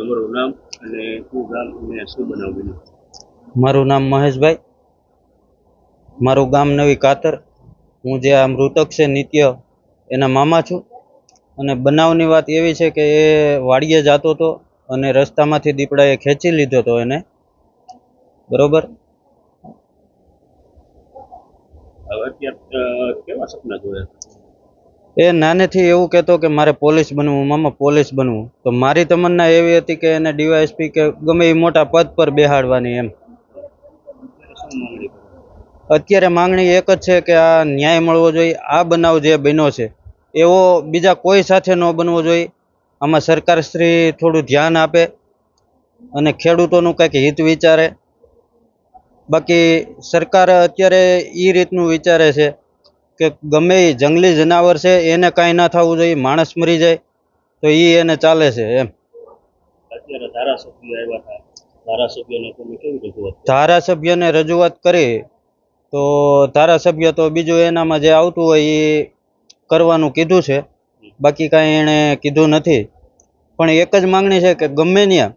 તમારું નામ અને શું ગામ અને શું બનાવ બન્યો? મારું નામ મહેશભાઈ, મારું ગામ નવી કાતર. હું જે આ મૃતક છે નિત્ય એના મામા છું. અને બનાવની વાત એવી છે કે એ વાડીએ જતો હતો અને રસ્તામાંથી દીપડાએ ખેંચી લીધો હતો એને, બરોબર. હવે અત્યારે કેવા સપના જોયા? એ નાનેથી એવું કહેતો કે મારે પોલીસ બનવું, મામા પોલીસ બનવું. તો મારી તમન્ના એવી હતી કે એને ડીવાયએસપી કે ગમે એ મોટા પદ પર બેહાડવાની એમ. શું માંગણી કરો? અત્યારે માંગણી એક જ છે કે આ ન્યાય મળવો જોઈએ. આ બનાવ જે બન્યો છે એવો બીજા કોઈ સાથે ન બનવો જોઈએ. આમાં સરકારશ્રી થોડું ધ્યાન આપે અને ખેડૂતોનું કંઈક હિત વિચારે. બાકી સરકાર અત્યારે એ રીતનું વિચારે છે કે ગમે એ જંગલી જનાવર છે એને કાંઈ ના થવું જોઈએ, માણસ મરી જાય તો એ એને ચાલે છે એમ. અત્યારે ધારાસભ્ય આવ્યા હતા, ધારાસભ્યને તમે કેવી રજૂઆત? ધારાસભ્યને રજૂઆત કરી તો ધારાસભ્ય તો બીજું એનામાં જે આવતું હોય એ કરવાનું કીધું છે, બાકી કાંઈ એણે કીધું નથી. પણ એક જ માંગણી છે કે ગમે ત્યાં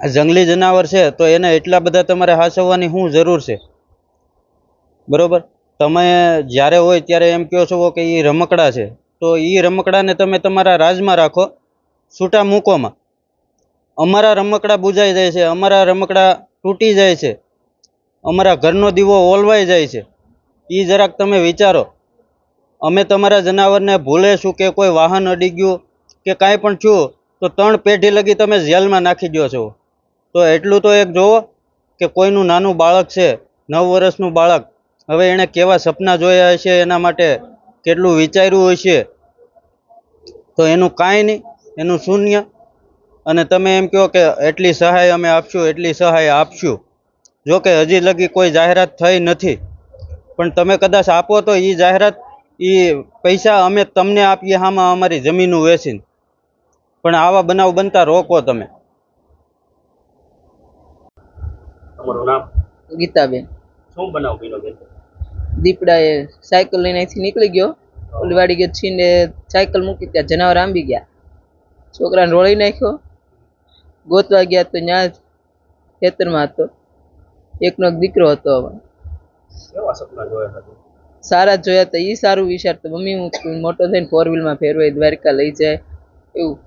આ જંગલી જનાવર છે તો એને એટલા બધા તમારે હાચવવાની શું જરૂર છે? બરોબર. તમે જ્યારે હોય ત્યારે એમ કહો છો કે એ રમકડા છે, તો એ રમકડાને તમે તમારા રાજમાં રાખો, છૂટા મૂકોમાં. અમારા રમકડા બુજાઈ જાય છે, અમારા રમકડા તૂટી જાય છે, અમારા ઘરનો દીવો ઓલવાઈ જાય છે. એ જરાક તમે વિચારો. અમે તમારા જનાવરને ભૂલેશું કે કોઈ વાહન અડી ગયું કે કાંઈ પણ થયું તો 3 પેઢી લગી તમે જેલમાં નાખી દો છો. તો એટલું તો એક જોવો કે કોઈનું નાનું બાળક છે, 9 વર્ષનું બાળક, હવે એણે કેવા સપના જોયા હશે, એના માટે કેટલું વિચાર્યું હશે, તો એનું કાંઈ નહીં, એનું શૂન્ય. અને તમે એમ કહો કે એટલી સહાય અમે આપશું, એટલી સહાય આપશું. જો કે હજી લગી કોઈ જાહેરાત થઈ નથી, પણ તમે કદાચ આપો તો એ જાહેરાત, એ પૈસા અમે તમને આપીએ આમાં અમારી જમીનો વેચીને. પણ આવા બનાવ બનતા રોકો તમે. તમારું નામ? ગીતાબેન. શું બનાવ બન્યો બેન? દીપડાએ સાયકલ લઈને અહીંથી નીકળી ગયો, ઓલી વાડી ગયો છીને સાયકલ મૂકી, ત્યાં જનાવર આંબી ગયા, છોકરાને રોળી નાખ્યો. ગોતવા ગયા તો ત્યાં ખેતરમાં હતો, એકનો એક દીકરો હતો. કેવા સપના જોયા હતા? સારા જોયા હતા. એ સારું વિચારતો, મમ્મી હું મોટો થઈને 4 વ્હીલમાં ફેરવાય, દ્વારકા લઈ જાય, એવું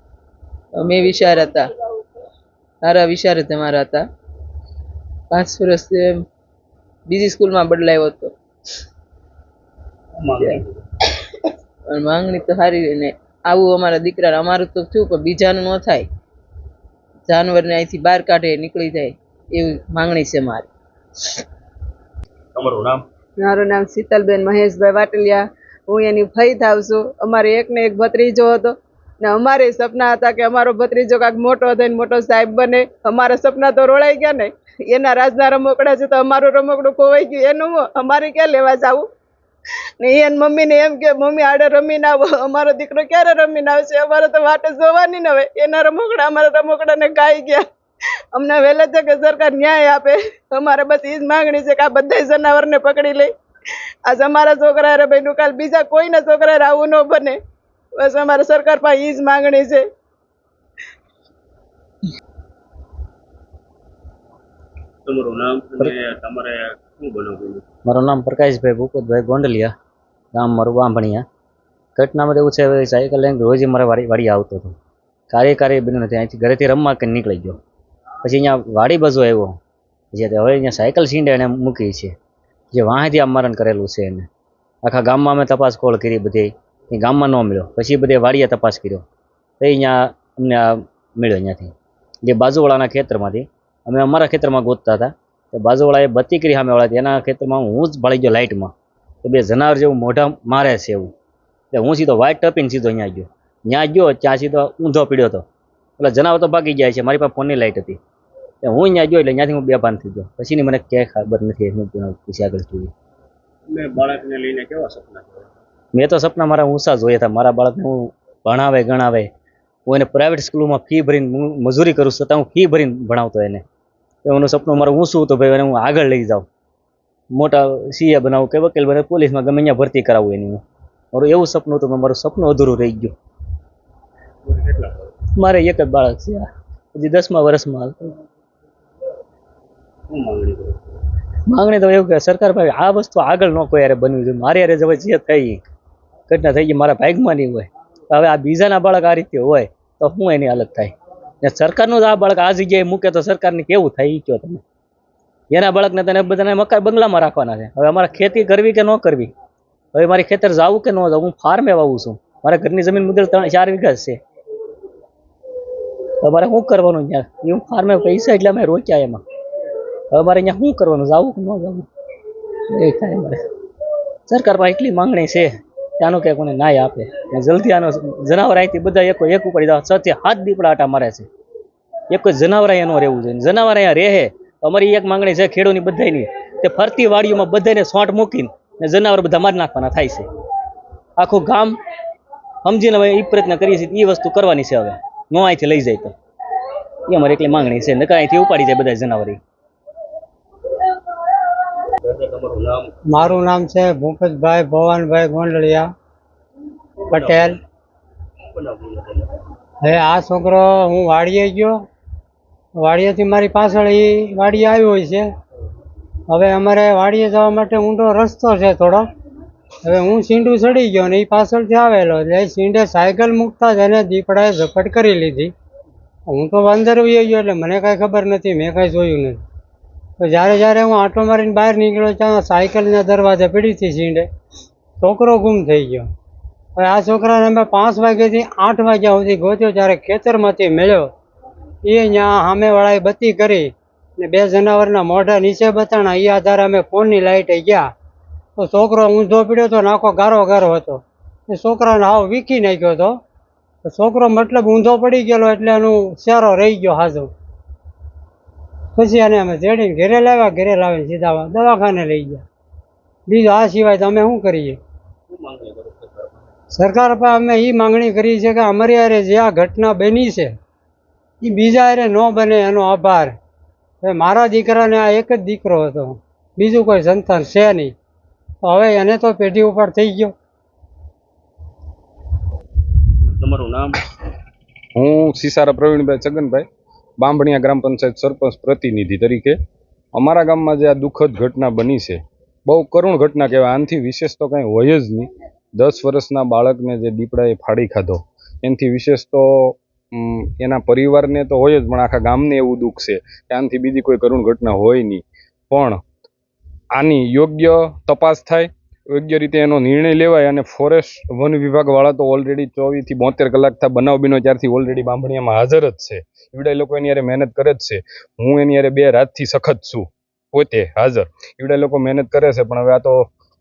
અમે વિચાર હતા. સારા વિચાર તમારા હતા. 5 વર્ષ બીજી સ્કૂલમાં બદલાયો હતો. માંગણી તો સારી ને આવું અમારા દીકરા, અમારું તો થયું પણ બીજાનું ન થાય, જાનવરને અહીંથી બહાર કાઢે, નીકળી જાય, એવી માંગણી છે મારી. તમારું નામ? મારું નામ શીતલબેન મહેશભાઈ વાટલિયા. હું એની ફઈ થાવ છું. અમારે એકને એક ભત્રીજો હતો ને અમારે સપના હતા કે અમારો ભત્રીજો કાંઈક મોટો થઈને મોટો સાહેબ બને. અમારા સપના તો રોળાઈ ગયા ને. એના રાજના રમકડા છે તો અમારું રમકડું ખોવાઈ ગયું, એનું અમારે ક્યાં લેવા જવું? ને એને મમ્મીને એમ કે મમ્મી આડે રમીને આવો, અમારો દીકરો ક્યારે રમીને આવશે? અમારે તો વાટ જોવાની ને. હવે એના રમકડા અમારા રમકડાને ગાઈ ગયા. અમને વહેલા છે કે સરકાર ન્યાય આપે. અમારે બસ એ જ માંગણી છે કે આ બધા જનાવરને પકડી લઈ. આજ અમારા છોકરા રે ભાઈ, કાલ બીજા કોઈના છોકરા આવું ન બને. બસ અમારે સરકાર પાસે એ જ માંગણી છે. તમારું નામ અને તમારે શું બનાવ બન્યો? મારું નામ પ્રકાશભાઈ ભૂપતભાઈ ગોંડલિયા, ગામ મારું બાંભણિયા. ઘટનામાં એવું છે, સાયકલ લઈને રોજ મારે વાડી આવતો હતો. કાર્યકારી બન્યું નથી. અહીંથી ઘરેથી રમવા કરીને નીકળી ગયો, પછી અહીંયા વાડી બાજુ આવ્યો, જે હવે અહીંયા સાયકલ છીંડે એને મૂકી છે, જે વાંહેથી આમરણ કરેલું છે એને. આખા ગામમાં અમે તપાસ કોલ કરી બધી, એ ગામમાં ન મળ્યો. પછી બધે વાડીએ તપાસ કર્યો તો અહીંયા અમને આ મળ્યો. અહીંયાથી જે બાજુવાળાના ખેતરમાંથી અમે અમારા ખેતરમાં ગોતતા હતા, તો બાજુવાળાએ બત્તી કરી સામેવાળા, એના ખેતરમાં હું જ ભાળી ગયો લાઇટમાં. તો 2 જનાવર જેવું મોઢા મારે છે એવું. એટલે હું સીધો વાઇટ ટપીને સીધો અહીંયા ગયો. ત્યાં સીધો ઊંધો પીડ્યો હતો. એટલે જનાવર તો ભાગી જાય છે, મારી પાસે ફોનની લાઇટ હતી. એટલે હું અહીંયા ગયો, એટલે ત્યાંથી હું બેભાન થઈ ગયો. પછીની મને ક્યાંય ખબર નથી પછી આગળ જોયું. મેં બાળકને લઈને કેવા સપના જોયા? મેં તો સપના મારા ઊંચા જોયા હતા. મારા બાળકને હું ભણાવે ગણાવે, હું એને પ્રાઇવેટ સ્કૂલોમાં ફી ભરીને મજૂરી કરું છતાં હું ફી ભરીને ભણાવતો એને. એનું સપનું મારું ઊંચું હતું, ભાઈ એને હું આગળ લઈ જાઉં, મોટા સીએ બનાવું કે વકીલ બને, પોલીસમાં ગમે ત્યાં ભરતી કરાવું એની. મારું એવું સપનું હતું, મારું સપનું અધૂરું રહી ગયું. કેટલા? મારે એક જ બાળક છે. હજી 10મા વર્ષમાં આવતો. શું માંગણી કરો? માંગણી તો એવું કે સરકાર પાસે આ વસ્તુ આગળ ન કોઈ યારે બનવી જોઈએ. મારી યારે હવે જે થઈ ઘટના થઈ ગઈ મારા ભાગમાં નહીં હોય. હવે આ બીજાના બાળક આ રીતે હોય તો શું એની હાલત થાય? ને સરકારનું જ આ બાળક આ જગ્યાએ મૂકે તો સરકારને કેવું થાય એ કહો તમે. એના બાળકને તને બધાને મકાન બંગલામાં રાખવાના છે. હવે અમારે ખેતી કરવી કે ન કરવી? હવે મારી ખેતર જાવું કે ન જાવું? હું ફાર્મે વાવું છું. મારા ઘરની જમીન મુદ્દે 4 વીઘા છે. હવે મારે શું કરવાનું ત્યાં? હું ફાર્મે પૈસા એટલે અમે રોક્યા એમાં. હવે મારે અહીંયા શું કરવાનું? જાવું કે ન જાવું એ થાય મારે. સરકાર પાસે એટલી માંગણી છે કે આનું કંઈ કોને નાય આપે ને જલ્દી આનો જનાવર અહીંથી બધા એક ઉપાડી દવા. 6 થી 7 દીપડા આટા મારે છે. એક જ જનાવર અહીંયા ન રહેવું જોઈએ. જનાવર અહીંયા રહે. અમારી એક માંગણી છે ખેડૂતની બધાની, તે ફરતી વાડીઓમાં બધાને સોંટ મૂકીને ને જનાવર બધા મારી નાખવાના થાય છે. આખું ગામ સમજીને હવે એ પ્રયત્ન કરીએ છીએ. એ વસ્તુ કરવાની છે. હવે નો અહીંથી લઈ જાય તો એ અમારી એટલી માંગણી છે. નકર અહીંથી ઉપાડી જાય બધા જનાવર. દાદા તમારું નામ? મારું નામ છે ભૂપતભાઈ ભવાનભાઈ ગોંડલિયા પટેલ. શું બનાવ બન્યો તેને? હવે આ છોકરો હું વાડીએ ગયો, વાડીએથી મારી પાછળ એ વાડીએ આવ્યો હોય છે. હવે અમારે વાડીએ જવા માટે ઊંડો રસ્તો છે થોડો. હવે હું સીંડું ચડી ગયો ને એ પાછળથી આવેલો એટલે એ સીંડે સાયકલ મૂકતા જ એને દીપડાએ ઝપટ કરી લીધી. હું તો અંદર વહી ગયો એટલે મને કાંઈ ખબર નથી, મેં કાંઈ જોયું નથી. તો જ્યારે હું આંટો મારીને બહાર નીકળ્યો ત્યાં સાયકલના દરવાજે પડી હતી સીંડે. છોકરો ગુમ થઈ ગયો. હવે આ છોકરાને અમે 5 વાગ્યાથી 8 વાગ્યા સુધી ગોત્યો. જ્યારે ખેતરમાંથી મળ્યો એ ત્યાં સામેવાળાએ બત્તી કરી ને 2 જનાવરના મોઢા નીચે બતાણા. એ આધારે અમે ફોનની લાઇટે ગયા તો છોકરો ઊંધો પડ્યો હતો, નાખો ગારો હતો. એ છોકરાને હાવ વીખી નાખ્યો હતો. તો છોકરો મતલબ ઊંધો પડી ગયેલો એટલે એનું શેરો રહી ગયો હાજો. પછી આને અમે જેડીને ઘરે લાવ્યા. ઘરે લાવીને સીધા દવાખાને લઈ ગયા. બીજું આ સિવાય તો અમે શું કરીએ? શું માંગણી કરો સરકાર પાસે? સરકાર પાસે અમે એ માંગણી કરી છે કે અમારી હારે જે આ ઘટના બની છે એ બીજા હારે ન બને એનો આભાર. હવે મારા દીકરાને આ એક જ દીકરો હતો, બીજું કોઈ સંતાન છે નહીં. તો હવે એને તો પેઢી ઉપર થઈ ગયો. તમારું નામ? હું સિસારા પ્રવીણભાઈ છગનભાઈ, બાંભણિયા ગ્રામ પંચાયત સરપંચ પ્રતિનિધિ તરીકે. અમારા ગામમાં જે આ દુઃખદ ઘટના બની છે બહુ કરુણ ઘટના કહેવાય. આનાથી વિશેષ તો કંઈ હોય જ નહીં. 10 વર્ષના બાળકને જે દીપડાએ ફાડી ખાધો એનાથી વિશેષ તો એના પરિવારને તો હોય જ, પણ આખા ગામને એવું દુઃખ છે કે આનાથી બીજી કોઈ કરુણ ઘટના હોય નહીં. પણ આની યોગ્ય તપાસ થાય, યોગ્ય રીતે એનો નિર્ણય લેવાય. અને ફોરેસ્ટ વન વિભાગવાળા તો ઓલરેડી 24 થી 72 કલાક થયા બનાવ બન્યો ત્યારથી ઓલરેડી બાંભણિયામાં હાજર જ છે. એવડા લોકો એની યારે મહેનત કરે જ છે. હું એની યારે 2 રાતથી સખત છું, પોતે હાજર. એવડા લોકો મહેનત કરે છે. પણ હવે આ તો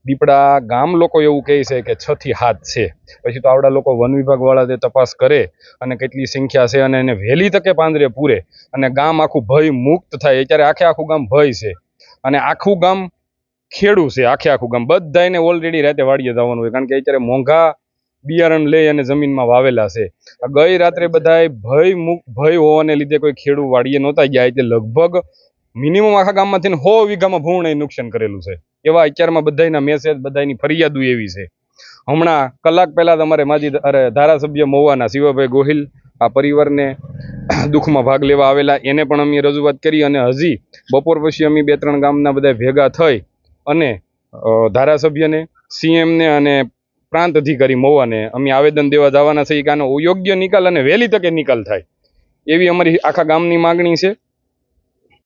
દીપડા ગામ લોકો એવું કહે છે કે 6 થી 7 છે. પછી તો આવડા લોકો વન વિભાગવાળા તે તપાસ કરે અને કેટલી સંખ્યા છે અને એને વહેલી તકે પાંજરે પૂરે અને ગામ આખું ભય મુક્ત થાય. અત્યારે આખું ગામ ભય છે અને આખું ગામ ખેડૂ છે. આખું ગામ બધાને ઓલરેડી રાતે વાડીએ જવાનું હોય, કારણ કે અત્યારે મોંઘા બિયારણ લઈ અને જમીનમાં વાવેલા છે. ગઈ રાત્રે બધા ભય હોવાને લીધે કોઈ ખેડૂ વાડીએ નહોતા ગયા. એટલે લગભગ મિનિમમ આખા ગામમાંથી 100 વીઘામાં ભૂણ નુકસાન કરેલું છે. એવા અત્યારમાં બધાના મેસેજ, બધાની ફરિયાદો એવી છે. હમણાં કલાક પહેલા તમારે ધારાસભ્ય મહુવાના શિવાભાઈ ગોહિલ આ પરિવારને દુઃખમાં ભાગ લેવા આવેલા. એને પણ અમે રજૂઆત કરી અને હજી બપોર પછી અમે 2-3 ગામના બધા ભેગા થઈ અને ધારાસભ્યને, CM ને અને પ્રાંત અધિકારી મહુવાને અમે આવેદન દેવા જવાના છે કે આનો યોગ્ય નિકાલ અને વહેલી તકે નિકાલ થાય એવી અમારી આખા ગામની માગણી છે.